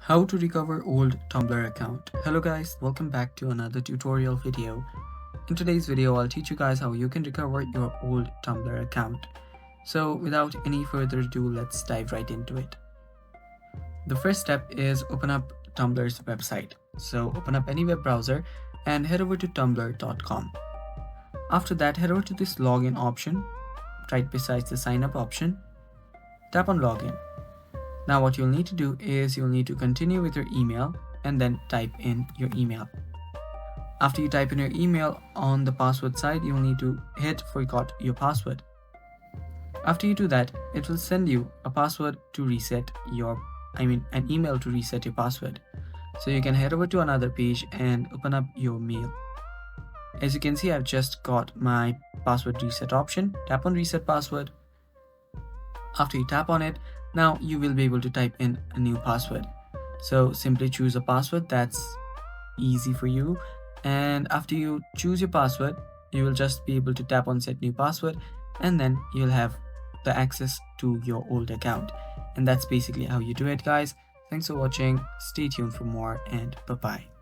How to recover old Tumblr account. Hello guys, welcome back to another tutorial video. In today's video, I'll teach you guys how you can recover your old Tumblr account. So without any further ado, let's dive right into it. The first step is open up Tumblr's website. So open up any web browser and head over to tumblr.com. After that, head over to this login option right beside the sign up option. Tap on login. Now what you'll need to do is you'll need to continue with your email and then type in your email. After you type in your email, on the password side, you'll need to hit forgot your password. After you do that, it will send you a password to reset an email to reset your password. So you can head over to another page and open up your mail. As you can see, I've just got my password reset option. Tap on reset password. After you tap on it, now you will be able to type in a new password. So simply choose a password that's easy for you. And after you choose your password, you will just be able to tap on set new password, and then you'll have the access to your old account. And that's basically how you do it, guys. Thanks for watching. Stay tuned for more, and bye-bye.